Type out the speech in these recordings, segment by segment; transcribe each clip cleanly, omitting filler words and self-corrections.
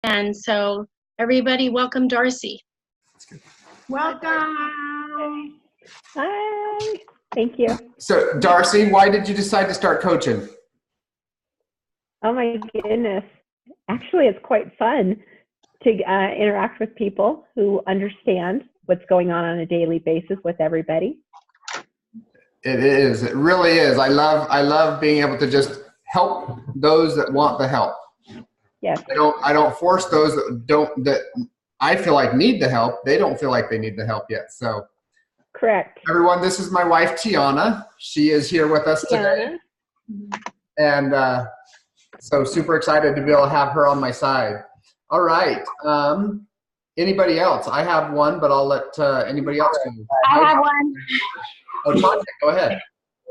And so everybody welcome Darcy. Welcome. Hi. Thank you. So Darcy, why did you decide to start coaching? Oh my goodness. Actually, it's quite fun to interact with people who understand what's going on a daily basis with everybody. It is. It really is. I love being able to just help those that want the help. Yes. I don't force those that I feel like need the help. They don't feel like they need the help yet. So Correct. everyone, this is my wife Tiana. She is here with us today. And so super excited to be able to have her on my side. All right. Anybody else? I have one, but I'll let anybody else go. I have one. Oh, Tanya, go ahead.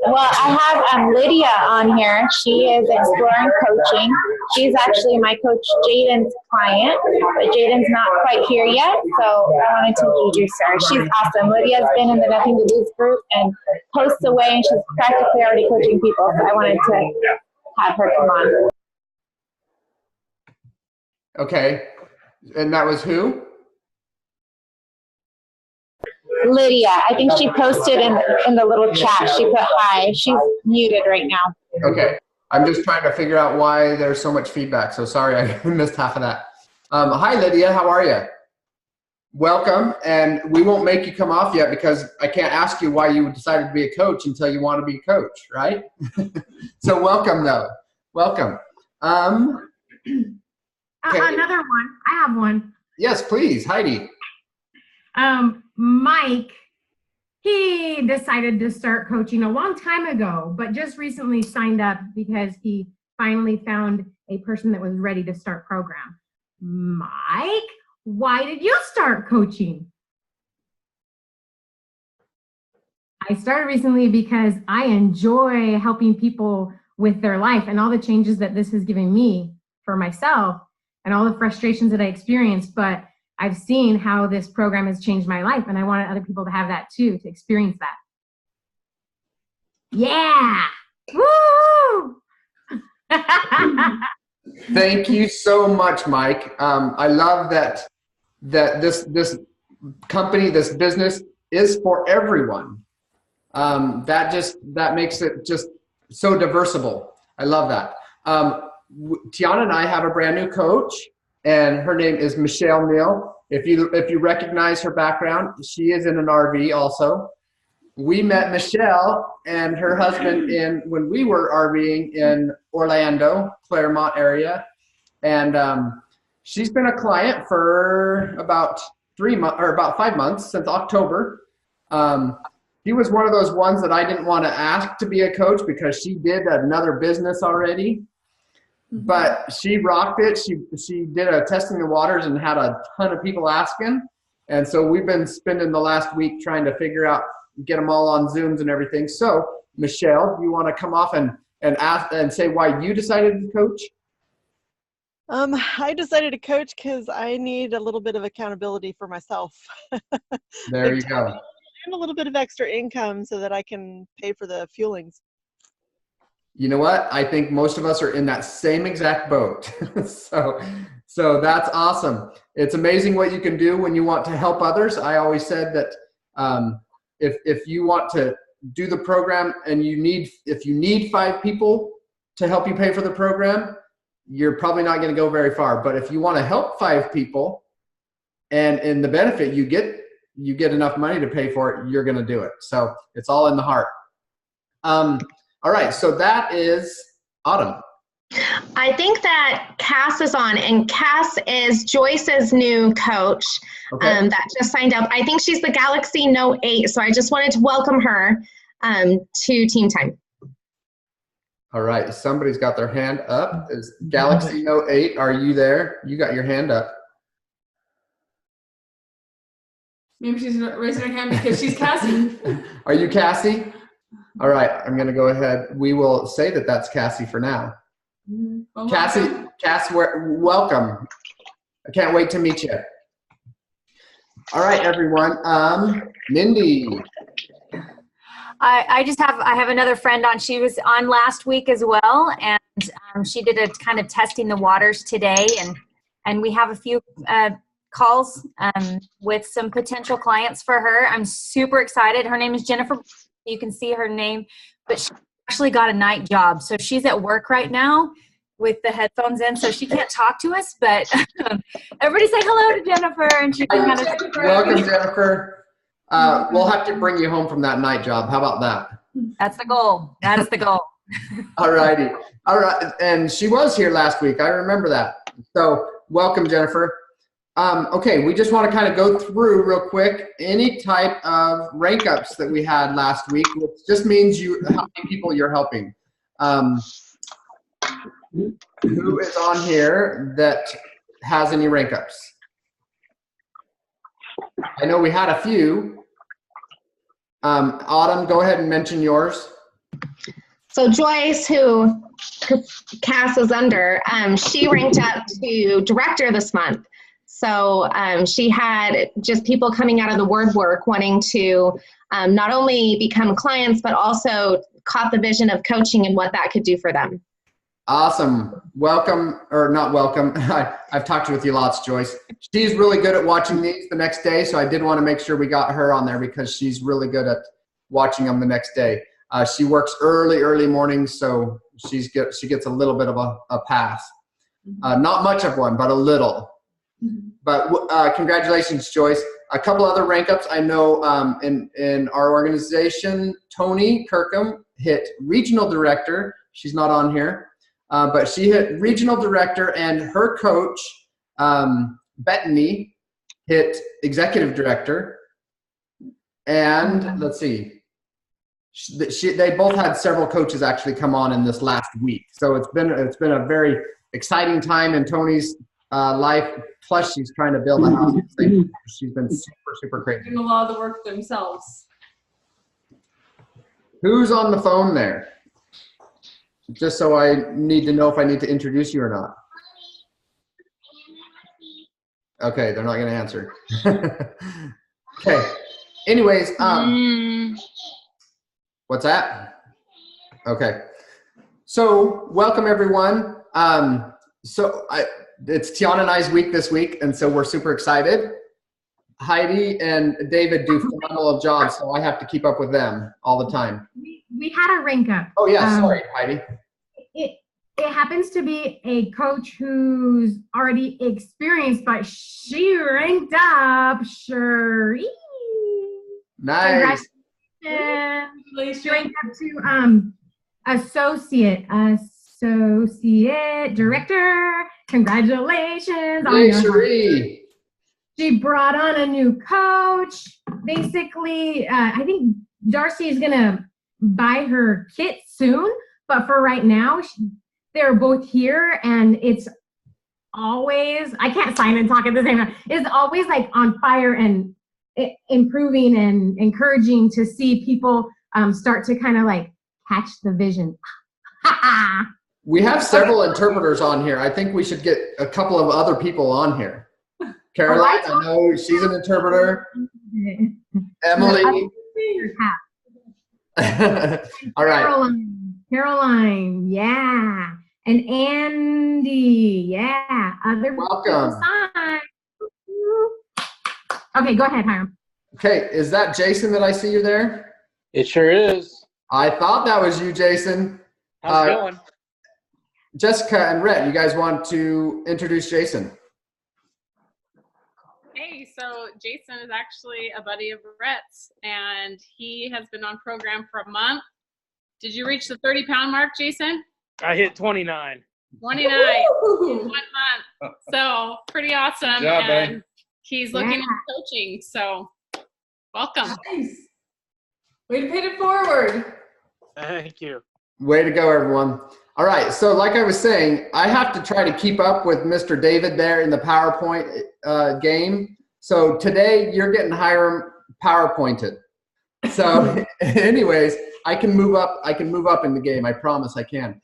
Well, I have Lydia on here. She is exploring coaching. She's actually my coach Jaden's client, but Jaden's not quite here yet, so I wanted to introduce her. She's awesome. Lydia's been in the Nothing to Lose group and posts away, and she's practically already coaching people, so I wanted to have her come on. Okay. And that was who? Lydia. I think she posted in the little chat. She put hi. She's muted right now. Okay. I'm just trying to figure out why there's so much feedback. So sorry, I missed half of that. Hi, Lydia. How are you? Welcome. And we won't make you come off yet because I can't ask you why you decided to be a coach until you want to be a coach, right? So welcome, though. Welcome. Okay. Another one. I have one. Yes, please. Heidi. Mike, he decided to start coaching a long time ago, but just recently signed up because he finally found a person that was ready to start program. Mike, why did you start coaching? I started recently because I enjoy helping people with their life and all the changes that this has given me for myself and all the frustrations that I experienced, but I've seen how this program has changed my life, and I wanted other people to have that too, to experience that. Yeah! Woo! Thank you so much, Mike. I love that this company, this business is for everyone. That makes it just so diversible. I love that. Tiana and I have a brand new coach, and her name is Michelle Neal. If you recognize her background, she is in an RV also. We met Michelle and her husband when we were RVing in Orlando, Claremont area, and she's been a client for about 5 months, since October. She was one of those ones that I didn't want to ask to be a coach because she did another business already. But she rocked it. She did a testing the waters and had a ton of people asking. And so we've been spending the last week trying to figure out, get them all on Zooms and everything. So Michelle, do you want to come off and ask and say why you decided to coach? I decided to coach because I need a little bit of accountability for myself. There you go. And a little bit of extra income so that I can pay for the fuelings. You know what? I think most of us are in that same exact boat. So that's awesome. It's amazing what you can do when you want to help others. I always said that if you want to do the program and if you need 5 people to help you pay for the program, you're probably not going to go very far. But if you want to help 5 people and in the benefit you get enough money to pay for it, you're going to do it. So it's all in the heart. All right, so that is Autumn. I think that Cass is on, and Cass is Joyce's new coach that just signed up. I think she's the Galaxy Note 8, so I just wanted to welcome her to Team Time. All right, somebody's got their hand up. Is Galaxy Note 8, are you there? You got your hand up. Maybe she's raising her hand because she's Cassie. Are you Cassie? All right, I'm going to go ahead. We will say that that's Cassie for now. Well, Cassie, welcome. I can't wait to meet you. All right, everyone. Mindy. I have another friend on. She was on last week as well, and she did a kind of testing the waters today and and we have a few calls with some potential clients for her. I'm super excited. Her name is Jennifer. You can see her name, but she actually got a night job. So she's at work right now with the headphones in, so she can't talk to us, but everybody say hello to Jennifer, and she can kind of. Welcome, Jennifer. We'll have to bring you home from that night job. How about that? That's the goal. That is the goal. All righty. All right. And she was here last week. I remember that. So welcome, Jennifer. Okay, we just want to kind of go through real quick any type of rank ups that we had last week, which just means how many people you're helping. Who is on here that has any rank ups? I know we had a few. Autumn, go ahead and mention yours. So Joyce, who Cass is under, she ranked up to director this month. So she had just people coming out of the word work wanting to not only become clients, but also caught the vision of coaching and what that could do for them. Awesome. Welcome, or not welcome. I've talked with you lots, Joyce. She's really good at watching these the next day, so I did want to make sure we got her on there because she's really good at watching them the next day. She works early mornings, so she gets a little bit of a pass. Not much of one, but a little. But congratulations, Joyce. A couple other rank ups. I know in our organization, Tony Kirkham hit regional director. She's not on here. But she hit regional director, and her coach, Bethany, hit executive director. And let's see, they both had several coaches actually come on in this last week. So it's been a very exciting time in Tony's life. Plus, she's trying to build a house. She's been super crazy. Doing a lot of the work themselves. Who's on the phone there? Just so I need to know if I need to introduce you or not. Okay, they're not going to answer. Okay. Anyways, what's that? Okay. So welcome everyone. It's Tiana and I's week this week, and so we're super excited. Heidi and David do phenomenal jobs, so I have to keep up with them all the time. We had a rank up. Oh yeah, sorry, Heidi. It happens to be a coach who's already experienced, but she ranked up. Sure. Nice. Congratulations. She ranked up to associate director. Congratulations. Hey, Cherie. She brought on a new coach. Basically, I think Darcy is gonna buy her kit soon, but for right now, they're both here, and it's always, I can't sign and talk at the same time. It's always like on fire and improving and encouraging to see people start to kind of like catch the vision. We have several interpreters on here. I think we should get a couple of other people on here. Caroline, I know she's an interpreter. Emily. All right. Caroline, yeah. And Andy, yeah. Welcome. Okay, go ahead, Hiram. Okay, is that Jason that I see you there? It sure is. I thought that was you, Jason. How's it going? Jessica and Rhett, you guys want to introduce Jason? Hey, so Jason is actually a buddy of Rhett's, and he has been on program for a month. Did you reach the 30-pound mark, Jason? I hit 29. 29 in 1 month. So pretty awesome. Good job, and babe. He's looking at coaching. So welcome. Nice. Way to pay it forward. Thank you. Way to go, everyone. All right, so like I was saying, I have to try to keep up with Mr. David there in the PowerPoint game. So today you're getting Hiram PowerPointed. So anyways, I can move up in the game. I promise I can.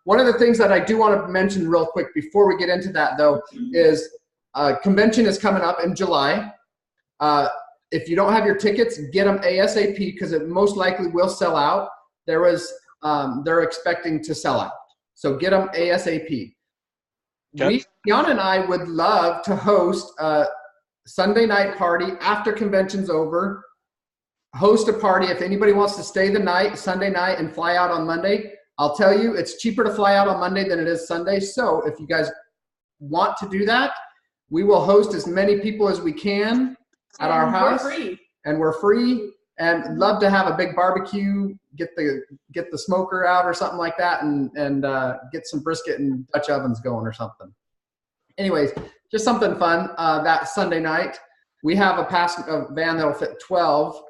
One of the things that I do want to mention real quick before we get into that though is convention is coming up in July. If you don't have your tickets, get them ASAP because it most likely will sell out. They're expecting to sell out. So get them ASAP. Tiana and I would love to host a Sunday night party after convention's over. Host a party. If anybody wants to stay the night, Sunday night, and fly out on Monday, I'll tell you it's cheaper to fly out on Monday than it is Sunday. So if you guys want to do that, we will host as many people as we can at our house. We're free. And we're free, and love to have a big barbecue, get the smoker out or something like that, and get some brisket and Dutch ovens going or something. Anyways, just something fun that Sunday night. We have a van that'll fit 12.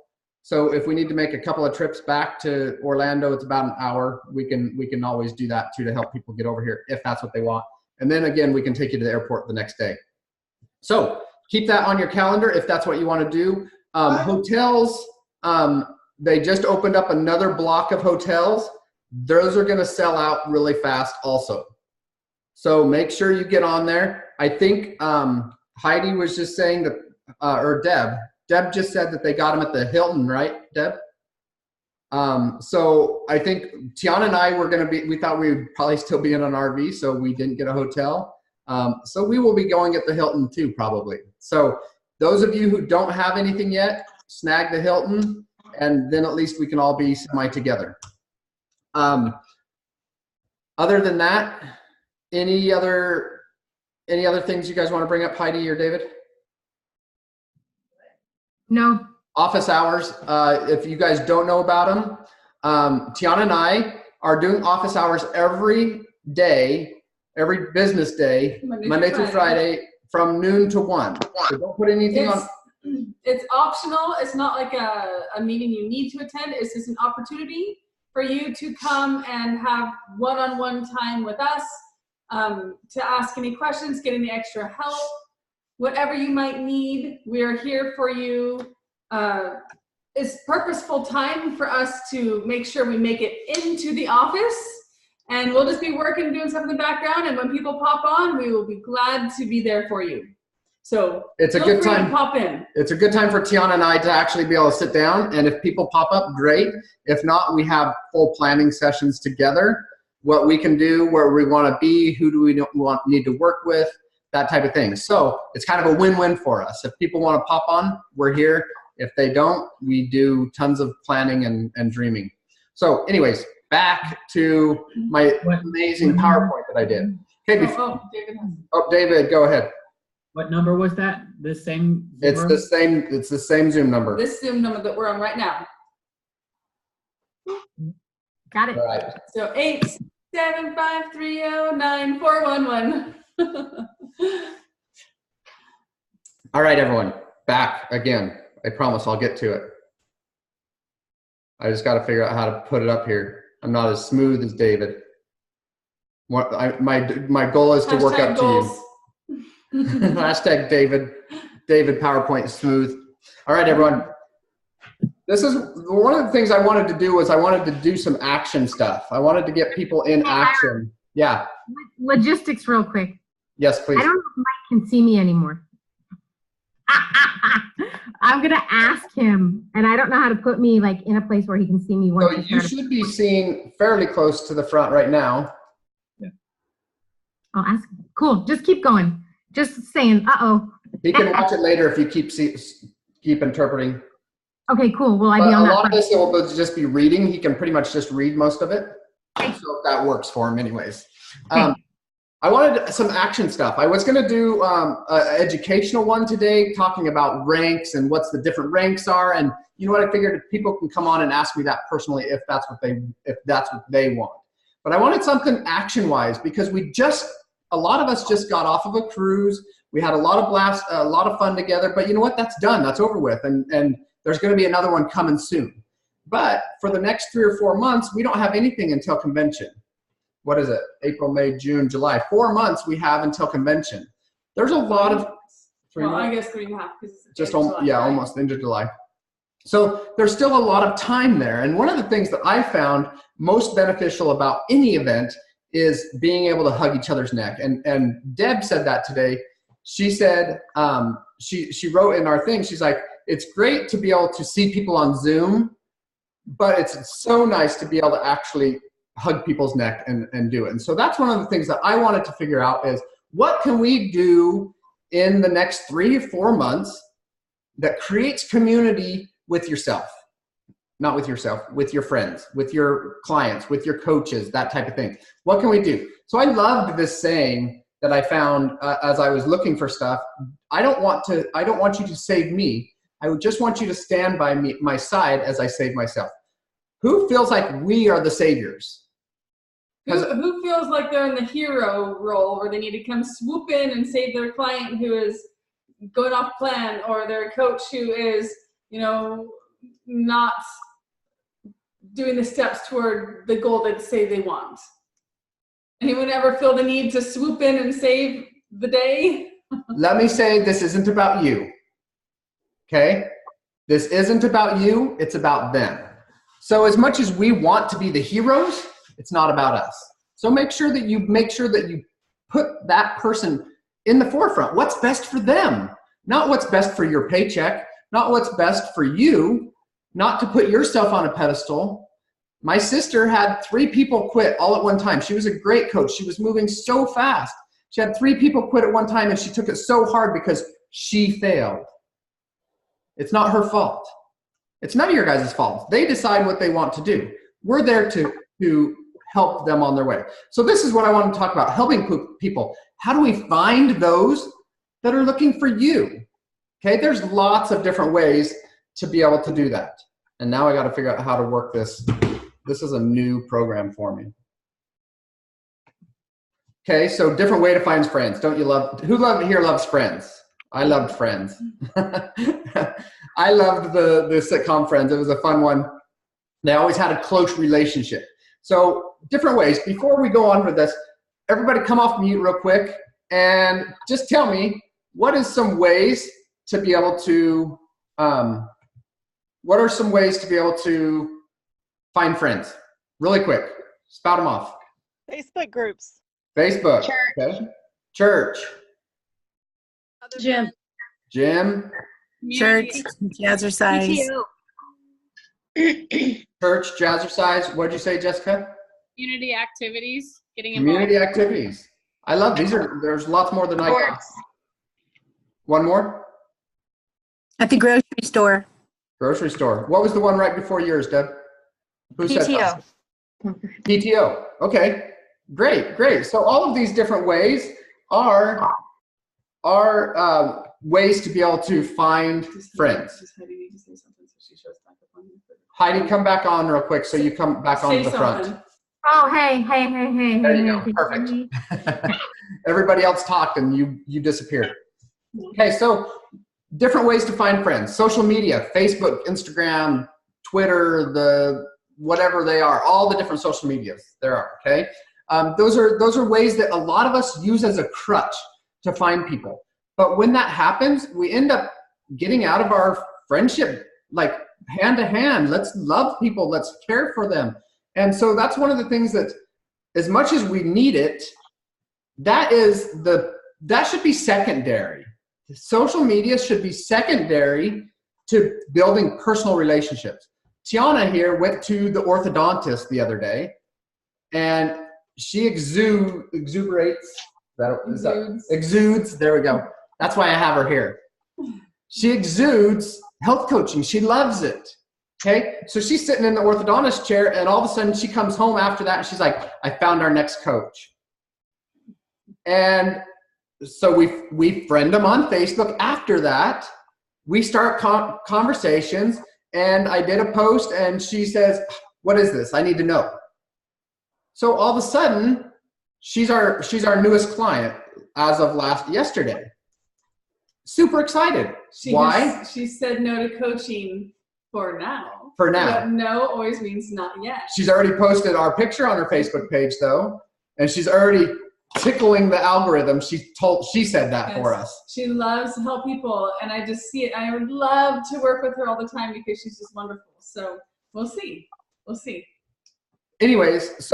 So if we need to make a couple of trips back to Orlando, it's about an hour. We can always do that too to help people get over here if that's what they want. And then again, we can take you to the airport the next day. So keep that on your calendar if that's what you want to do. Hotels, they just opened up another block of hotels. Those are going to sell out really fast also. So make sure you get on there. I think Heidi was just saying that, or Deb just said that they got them at the Hilton, right, Deb? So I think Tiana and I we thought we would probably still be in an RV, so we didn't get a hotel. So we will be going at the Hilton too, probably. So those of you who don't have anything yet, snag the Hilton, and then at least we can all be semi-together. Other than that, any other things you guys want to bring up, Heidi or David? No. Office hours, if you guys don't know about them, Tiana and I are doing office hours every day, every business day, Monday through Friday, from noon to 1. So don't put anything on. It's optional. It's not like a meeting you need to attend. It's just an opportunity for you to come and have one-on-one time with us, to ask any questions, get any extra help, whatever you might need. We are here for you. It's purposeful time for us to make sure we make it into the office, and we'll just be working, doing stuff in the background, and when people pop on, we will be glad to be there for you. So it's a good time to pop in. It's a good time for Tiana and I to actually be able to sit down, and if people pop up, great. If not, we have full planning sessions together, what we can do, where we want to be, who do we need to work with, that type of thing. So it's kind of a win-win for us. If people want to pop on, we're here. If they don't, we do tons of planning and dreaming. So anyways, back to my amazing PowerPoint that I did. Okay, David, go ahead. What number was that? The same Zoom It's room? the same Zoom number. This Zoom number that we're on right now. Got it. All right. So 875309411. All right, everyone, back again. I promise I'll get to it. I just got to figure out how to put it up here. I'm not as smooth as David. My goal is to work up to you. Hashtag David PowerPoint smooth. All right, everyone. This is one of the things I wanted to do was I wanted to do some action stuff. I wanted to get people in action. Yeah. Logistics real quick. Yes, please. I don't know if Mike can see me anymore. I'm going to ask him, and I don't know how to put me like in a place where he can see me. So you should be seen fairly close to the front right now. Yeah. I'll ask him. Cool. Just keep going. Just saying, uh-oh. He can watch it later if you keep interpreting. Okay, cool. Will I be on that? A lot of this will just be reading. He can pretty much just read most of it. So that works for him anyways. I wanted some action stuff. I was going to do an educational one today, talking about ranks and what's the different ranks are. And you know what? I figured people can come on and ask me that personally if that's what they want. But I wanted something action-wise because a lot of us just got off of a cruise. We had a lot of fun together. But you know what? That's done. That's over with. And there's going to be another one coming soon. But for the next 3 or 4 months, we don't have anything until convention. What is it? April, May, June, July. 4 months we have until convention. There's a lot of... I guess 3.5. Just almost into July. So there's still a lot of time there. And one of the things that I found most beneficial about any event is being able to hug each other's neck. And Deb said that today. She said, she wrote in our thing, she's like, it's great to be able to see people on Zoom, but it's so nice to be able to actually hug people's neck and do it. And so that's one of the things that I wanted to figure out is what can we do in the next 3 to 4 months that creates community with yourself? Not with yourself, with your friends, with your clients, with your coaches, that type of thing. What can we do? So I loved this saying that I found as I was looking for stuff. I don't want you to save me. I would just want you to stand by my side as I save myself. Who feels like we are the saviors? Who feels like they're in the hero role where they need to come swoop in and save their client who is going off plan, or their coach who is, not doing the steps toward the goal that say they want? Anyone ever feel the need to swoop in and save the day? Let me say, this isn't about you. Okay? This isn't about you, it's about them. So as much as we want to be the heroes, it's not about us. So make sure that you put that person in the forefront. What's best for them? Not what's best for your paycheck, not what's best for you, not to put yourself on a pedestal. My sister had 3 people quit all at one time. She was a great coach. She was moving so fast. She had 3 people quit at one time, and she took it so hard because she failed. It's not her fault. It's none of your guys' fault. They decide what they want to do. We're there to help them on their way. So this is what I want to talk about, helping people. How do we find those that are looking for you? Okay, there's lots of different ways to be able to do that. And now I got to figure out how to work this. This is a new program for me. Okay, so different way to find friends. Don't you love, who here loves Friends? I loved Friends. I loved the sitcom Friends. It was a fun one. They always had a close relationship. So different ways. Before we go on with this, everybody come off mute real quick and just tell me, what is some ways to be able to, what are some ways to be able to find friends? Really quick. Spout them off. Facebook groups. Facebook. Church. Okay. Church. Gym. Gym. Church, jazzercise. Church, jazzercise. What did you say, Jessica? Community activities, getting involved. Community activities. I love these. There's lots more than I got. One more? At the grocery store. Grocery store. What was the one right before yours, Deb? Who said that? PTO. Okay. Great. So all of these different ways are ways to be able to find friends. Heidi, come back on real quick so you come back on the front. Oh, hey. There you go. Perfect. Everybody else talked and you disappeared. Okay, so different ways to find friends. Social media, Facebook, Instagram, Twitter, whatever they are, all the different social medias there are, okay? Those are ways that a lot of us use as a crutch to find people. But when that happens, we end up getting out of our friendship, like hand to hand. Let's love people. Let's care for them. And so that's one of the things that, as much as we need it, that should be secondary. Social media should be secondary to building personal relationships. Tiana here went to the orthodontist the other day, and she exudes. There we go. That's why I have her here. She exudes health coaching. She loves it. Okay, so she's sitting in the orthodontist chair, and all of a sudden she comes home after that, and she's like, "I found our next coach." And so we friend them on Facebook. After that, we start conversations, and I did a post, and she says, "What is this? I need to know." So all of a sudden, she's our newest client as of yesterday. Super excited. Why? She said no to coaching for now. For now. But no always means not yet. She's already posted our picture on her Facebook page, though, and she's already tickling the algorithm. She said that for us. She loves to help people, and I just see it. I would love to work with her all the time because she's just wonderful. So we'll see. Anyways,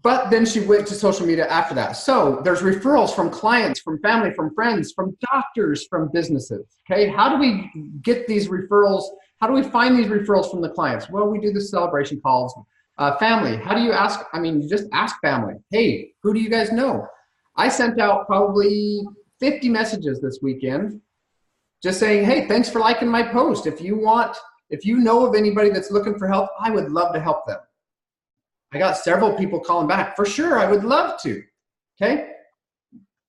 but then she went to social media after that. So there's referrals from clients, from family, from friends, from doctors, from businesses. Okay, how do we get these referrals? How do we find these referrals from the clients? Well, we do the celebration calls. Family, how do you ask? I mean, you just ask family. Hey, who do you guys know? I sent out probably 50 messages this weekend just saying, hey, thanks for liking my post. If you know of anybody that's looking for help, I would love to help them. I got several people calling back. For sure, I would love to. Okay?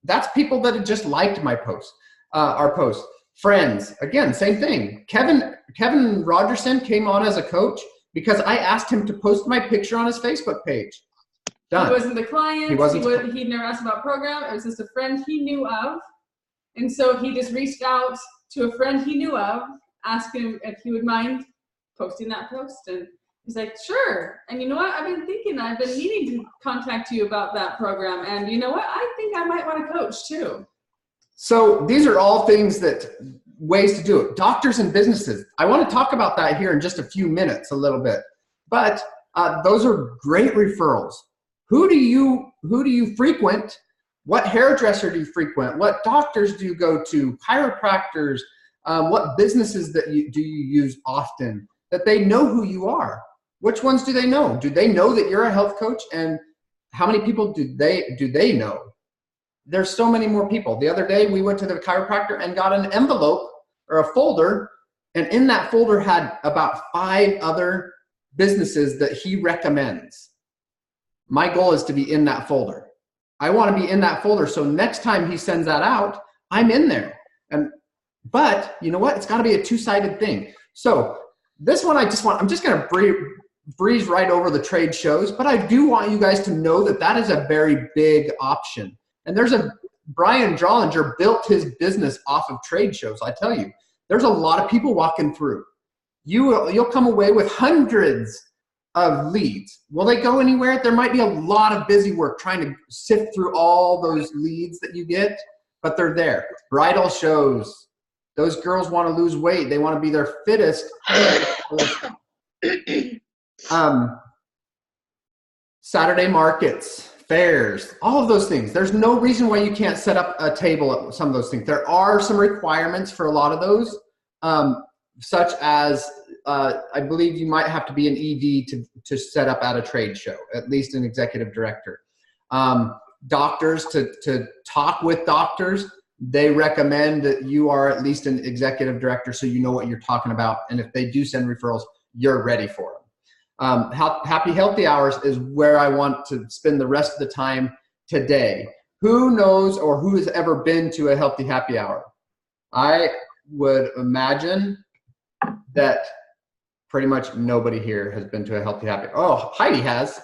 That's people that had just liked my post, our post. Friends, again, same thing. Kevin Rogerson came on as a coach because I asked him to post my picture on his Facebook page. Done. He wasn't the client. He He'd never asked about program. It was just a friend he knew of. And so he just reached out to a friend he knew of, asked him if he would mind posting that post. And he's like, sure. And you know what? I've been needing to contact you about that program. And you know what? I think I might want to coach too. So these are all ways to do it. Doctors and businesses. I want to talk about that here in just a few minutes, a little bit. But those are great referrals. Who do you frequent? What hairdresser do you frequent? What doctors do you go to? Chiropractors? What businesses do you use often? That they know who you are. Which ones do they know? Do they know that you're a health coach? And how many people do they know? There's so many more people. The other day we went to the chiropractor and got an envelope or a folder, and in that folder had about 5 other businesses that he recommends. My goal is to be in that folder. I want to be in that folder so next time he sends that out, I'm in there. But you know what? It's got to be a two-sided thing. So this one I'm just going to breeze right over the trade shows, but I do want you guys to know that is a very big option. And Brian Drollinger built his business off of trade shows. I tell you, there's a lot of people walking through. You'll come away with hundreds of leads. Will they go anywhere? There might be a lot of busy work trying to sift through all those leads that you get, but they're there. Bridal shows. Those girls want to lose weight. They want to be their fittest. Saturday markets, fairs, all of those things. There's no reason why you can't set up a table at some of those things. There are some requirements for a lot of those, such as I believe you might have to be an ED to set up at a trade show, at least an executive director. Doctors, to talk with doctors, they recommend that you are at least an executive director so you know what you're talking about. And if they do send referrals, you're ready for them. Happy Healthy Hours is where I want to spend the rest of the time today. Who knows or who has ever been to a Healthy Happy Hour? I would imagine that pretty much nobody here has been to a Healthy Happy Hour. Oh, Heidi has.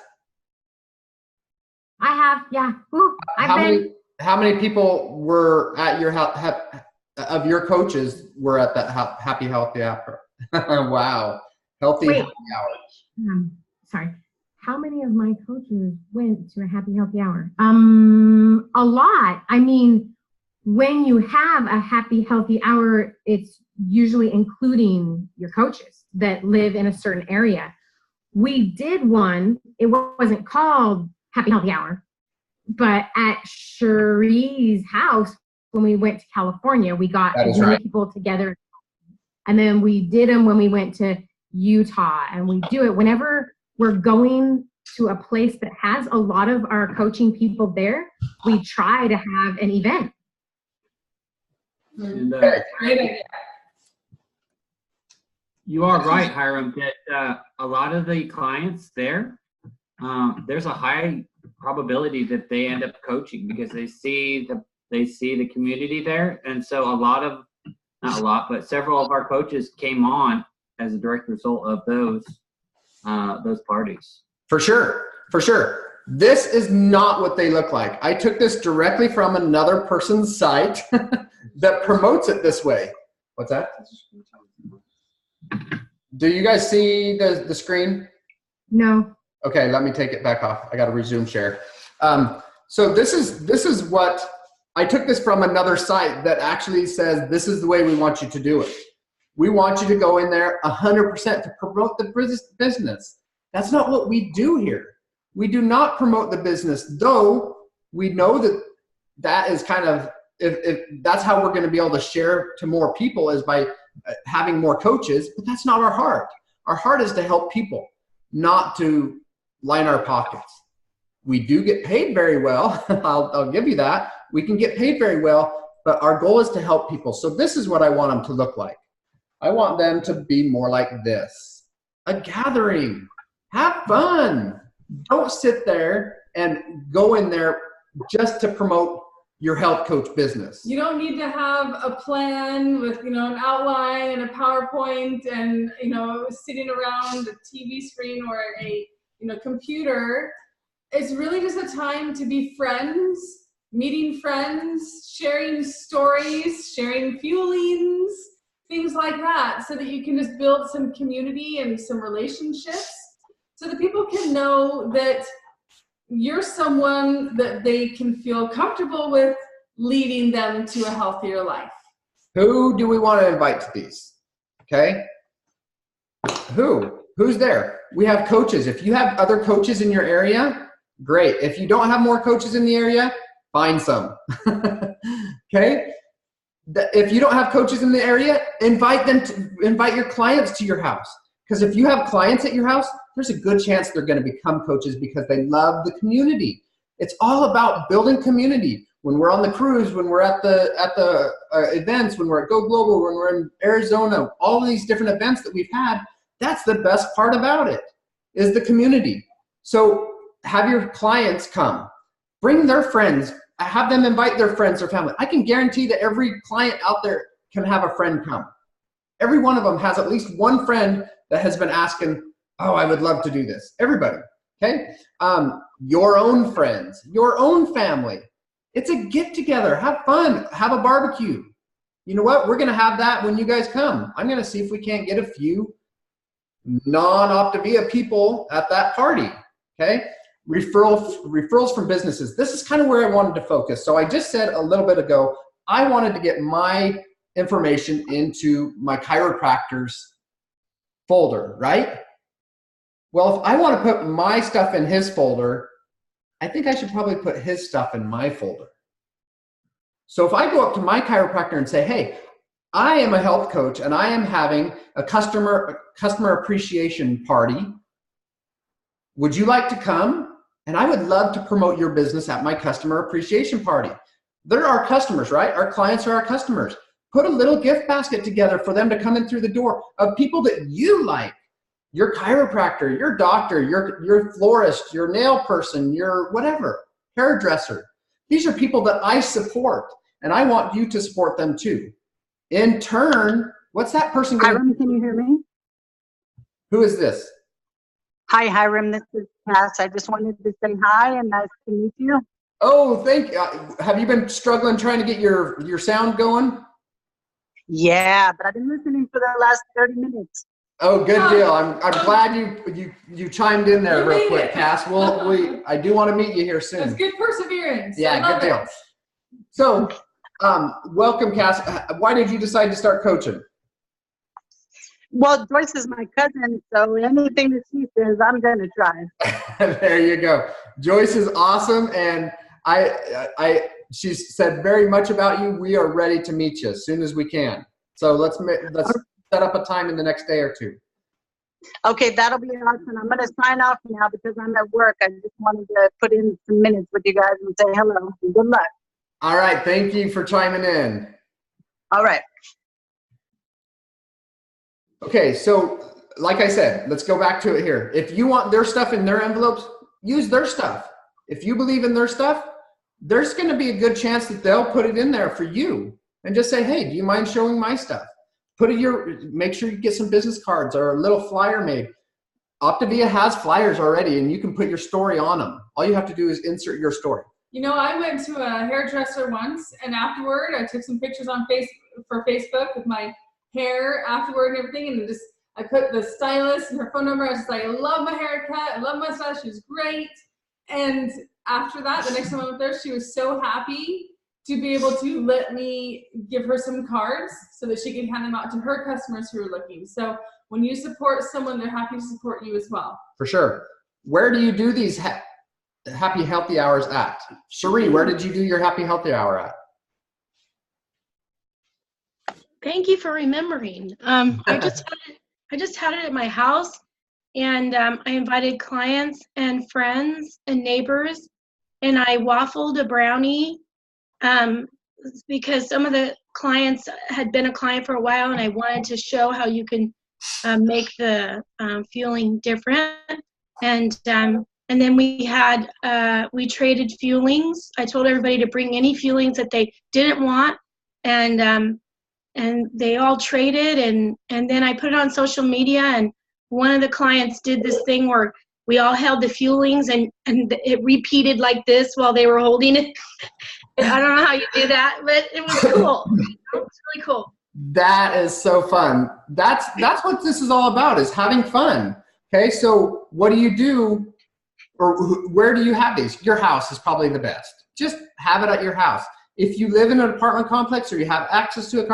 I have, yeah. Ooh, How many people were at your of your coaches were at that Happy Healthy Hour? Wow. Healthy Happy Hour. Sorry. How many of my coaches went to a Happy Healthy Hour? A lot. I mean, when you have a Happy Healthy Hour, it's usually including your coaches that live in a certain area. We did one. It wasn't called Happy Healthy Hour, but at Cherie's house, when we went to California, we got many people together. And then we did them when we went to Utah, and we do it whenever we're going to a place that has a lot of our coaching people there. We try to have an event. And, Great idea. you are right, Hiram, that a lot of the clients there, there's a high probability that they end up coaching because they see the community there. And so but several of our coaches came on as a direct result of those parties. For sure. This is not what they look like. I took this directly from another person's site that promotes it this way. What's that? Do you guys see the screen? No. Okay, let me take it back off. I got to resume share. So this is what I took this from another site that actually says this is the way we want you to do it. We want you to go in there 100% to promote the business. That's not what we do here. We do not promote the business, though we know that is kind of, if that's how we're going to be able to share to more people is by having more coaches, but that's not our heart. Our heart is to help people, not to line our pockets. We do get paid very well. I'll give you that. We can get paid very well, but our goal is to help people. So this is what I want them to look like. I want them to be more like this. A gathering. Have fun. Don't sit there and go in there just to promote your health coach business. You don't need to have a plan with, an outline and a PowerPoint and, sitting around a TV screen or a, computer. It's really just a time to be friends, meeting friends, sharing stories, sharing feelings, things like that, so that you can just build some community and some relationships so that people can know that you're someone that they can feel comfortable with leading them to a healthier life. Who do we want to invite to these? Okay. Who's there? We have coaches. If you have other coaches in your area, great. If you don't have more coaches in the area, find some. Okay. If you don't have coaches in the area, invite your clients to your house. Because if you have clients at your house, there's a good chance they're going to become coaches because they love the community. It's all about building community. When we're on the cruise, when we're at the events, when we're at Go Global, when we're in Arizona, all of these different events that we've had, that's the best part about it, is the community. So have your clients come. Bring their friends. Have them invite their friends or family. I can guarantee that every client out there can have a friend come. Every one of them has at least one friend that has been asking, oh, I would love to do this. Everybody, okay? Your own friends, your own family. It's a get together. Have fun. Have a barbecue. You know what? We're going to have that when you guys come. I'm going to see if we can't get a few non-Optavia people at that party, okay? Referrals from businesses. This is kind of where I wanted to focus. So I just said a little bit ago, I wanted to get my information into my chiropractor's folder, right? Well, if I want to put my stuff in his folder, I think I should probably put his stuff in my folder. So if I go up to my chiropractor and say, hey, I am a health coach and I am having a customer appreciation party. Would you like to come? And I would love to promote your business at my customer appreciation party. They're our customers, right? Our clients are our customers. Put a little gift basket together for them to come in through the door of people that you like. Your chiropractor, your doctor, your florist, your nail person, your whatever, hairdresser. These are people that I support, and I want you to support them too. In turn, what's that person going to do? Hiram, can you hear me? Who is this? Hi, Hiram. This is Cass. I just wanted to say hi and nice to meet you. Oh, thank you. Have you been struggling trying to get your sound going? Yeah, but I've been listening for the last 30 minutes. Oh, good deal. I'm glad you chimed in there real quick, Cass. I do want to meet you here soon. That's good perseverance. Yeah, good deal. So, welcome, Cass. Why did you decide to start coaching? Well, Joyce is my cousin, so anything that she says, I'm going to try. There you go. Joyce is awesome, and she said very much about you. We are ready to meet you as soon as we can. So let's set up a time in the next day or two. Okay, that'll be awesome. I'm going to sign off now because I'm at work. I just wanted to put in some minutes with you guys and say hello. Good luck. All right. Thank you for chiming in. All right. Okay, so like I said, let's go back to it here. If you want their stuff in their envelopes, use their stuff. If you believe in their stuff, there's going to be a good chance that they'll put it in there for you and just say, hey, do you mind showing my stuff? Make sure you get some business cards or a little flyer made. Optavia has flyers already, and you can put your story on them. All you have to do is insert your story. I went to a hairdresser once, and afterward, I took some pictures on Facebook with my hair afterward and everything, and I put the stylist and her phone number. I was just like, I love my haircut, I love my stylist, she's great. And after that, the next time I went there, she was so happy to be able to let me give her some cards so that she can hand them out to her customers who are looking. So when you support someone, they're happy to support you as well. For sure. Where do you do these happy healthy hours at? Cherie, where did you do your happy healthy hour at? Thank you for remembering. I just had it at my house, and I invited clients and friends and neighbors, and I waffled a brownie because some of the clients had been a client for a while, and I wanted to show how you can make the fueling different. And then we traded fuelings. I told everybody to bring any fuelings that they didn't want, and they all traded, and then I put it on social media, and one of the clients did this thing where we all held the fuelings, and it repeated like this while they were holding it. I don't know how you do that, but it was cool. It was really cool. That is so fun. That's what this is all about, is having fun. Okay, so what do you do, or where do you have these? Your house is probably the best. Just have it at your house. If you live in an apartment complex, or you have access to an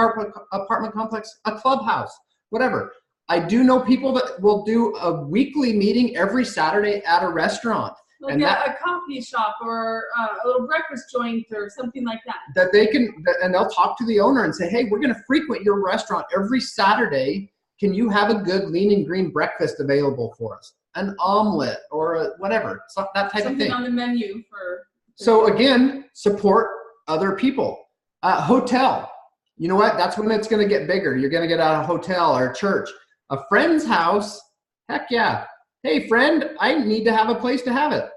apartment complex, a clubhouse, whatever. I do know people that will do a weekly meeting every Saturday at a restaurant. Like and a coffee shop or a little breakfast joint or something like that. That they can, and they'll talk to the owner and say, hey, we're going to frequent your restaurant every Saturday. Can you have a good lean and green breakfast available for us? An omelet or whatever, so that type of thing. Something on the menu for. So again, support other people. Hotel. You know what? That's when it's going to get bigger. You're going to get out of a hotel or a church. A friend's house, heck yeah. Hey, friend, I need to have a place to have it.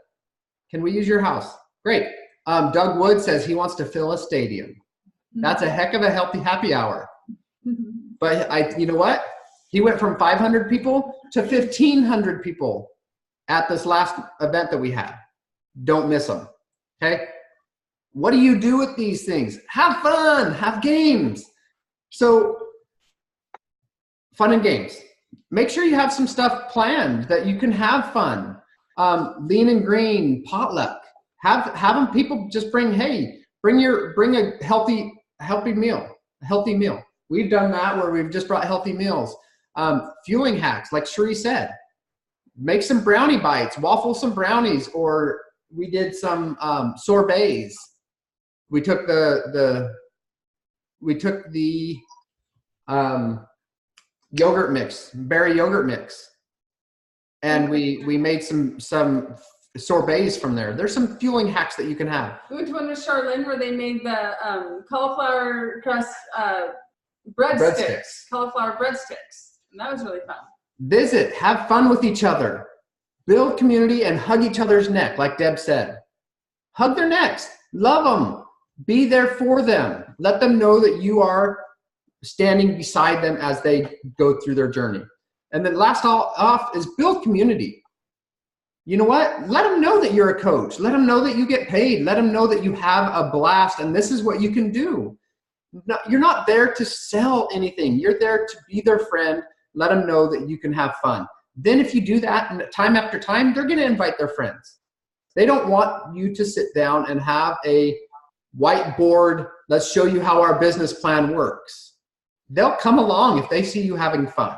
Can we use your house? Great. Doug Wood says he wants to fill a stadium. That's a heck of a healthy happy hour. But you know what? He went from 500 people to 1,500 people at this last event that we had. Don't miss them, okay? What do you do with these things? Have fun, have games. So, fun and games. Make sure you have some stuff planned that you can have fun. Lean and green, potluck. Have them people just bring a healthy meal, a healthy meal. We've done that where we've just brought healthy meals. Fueling hacks, like Cherie said. Make some brownie bites, waffle some brownies, or we did some sorbets. We took the yogurt mix, berry yogurt mix, and we made some sorbets from there. There's some fueling hacks that you can have. We went to one with Charlene where they made the cauliflower crust breadsticks, cauliflower breadsticks, and that was really fun. Visit, have fun with each other, build community, and hug each other's neck, like Deb said. Hug their necks, love them, be there for them. Let them know that you are standing beside them as they go through their journey. And then last off is build community. You know what? Let them know that you're a coach. Let them know that you get paid. Let them know that you have a blast and this is what you can do. No, you're not there to sell anything. You're there to be their friend. Let them know that you can have fun. Then if you do that and time after time, they're going to invite their friends. They don't want you to sit down and have a whiteboard, let's show you how our business plan works. They'll come along if they see you having fun.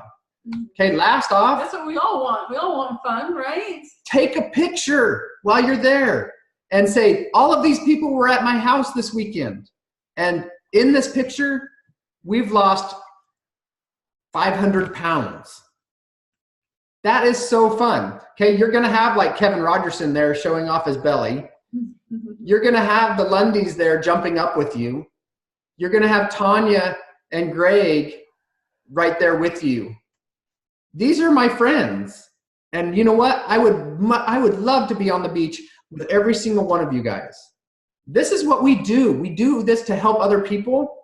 Okay, last off. That's what we all want. We all want fun, right? Take a picture while you're there and say, all of these people were at my house this weekend. And in this picture, we've lost 500 pounds. That is so fun. Okay, you're going to have like Kevin Rogerson there showing off his belly. You're going to have the Lundys there jumping up with you. You're going to have Tanya and Greg right there with you. These are my friends. And you know what? I would love to be on the beach with every single one of you guys. This is what we do. We do this to help other people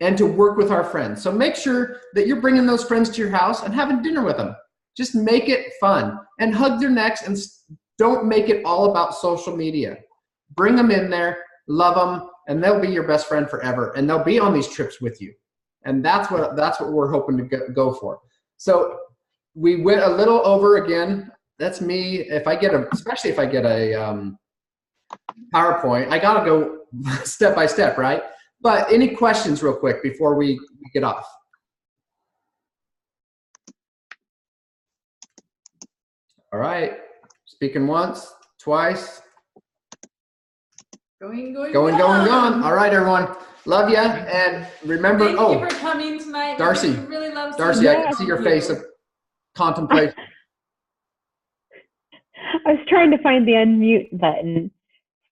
and to work with our friends. So make sure that you're bringing those friends to your house and having dinner with them. Just make it fun and hug their necks, and don't make it all about social media. Bring them in there, love them, and they'll be your best friend forever. And they'll be on these trips with you. And that's what we're hoping to go for. So we went a little over again. That's me. Especially if I get a PowerPoint, I got to go step by step, right? But any questions real quick before we get off? All right. Speaking once, twice. Going, gone. All right, everyone. Love ya. And remember, Thank you for coming tonight. Darcy. We really love Darcy, I can see your face of contemplation. I was trying to find the unmute button.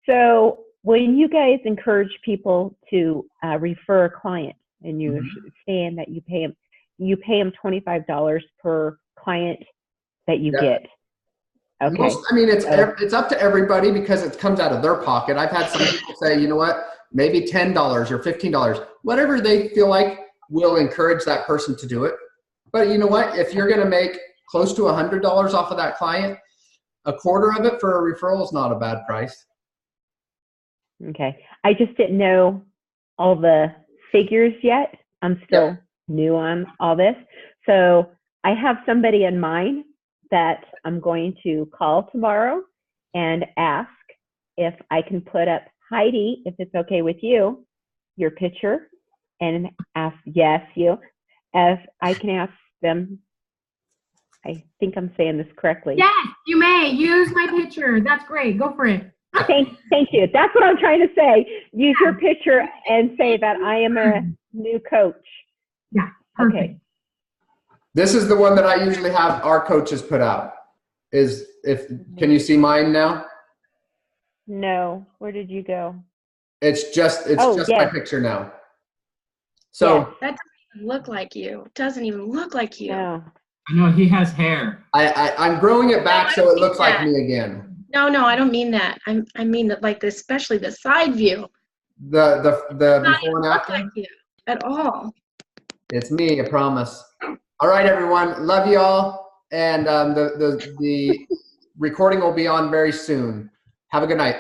So when you guys encourage people to refer a client, and you're saying that you pay them $25 per client that you get. Okay. I mean, it's up to everybody because it comes out of their pocket. I've had some people say, you know what, maybe $10 or $15, whatever they feel like will encourage that person to do it. But you know what, if you're going to make close to $100 off of that client, a quarter of it for a referral is not a bad price. Okay. I just didn't know all the figures yet. I'm still new on all this. So I have somebody in mind that I'm going to call tomorrow and ask if I can put up, Heidi, if it's okay with you, your picture, and ask, yes, you, if I can ask them, I think I'm saying this correctly. Yes, you may use my picture. That's great. Go for it. Thank you. That's what I'm trying to say. Use your picture and say that I am a new coach. Yeah, perfect. Okay. This is the one that I usually have our coaches put out. Can you see mine now? No. Where did you go? It's just my picture now. So that doesn't even look like you. It doesn't even look like you. No. I know he has hair. I'm growing it back so it looks like me again. No, I don't mean that. I mean that, like, especially the side view. The before and after? Like you at all. It's me, I promise. All right, everyone. Love you all. And the recording will be on very soon. Have a good night.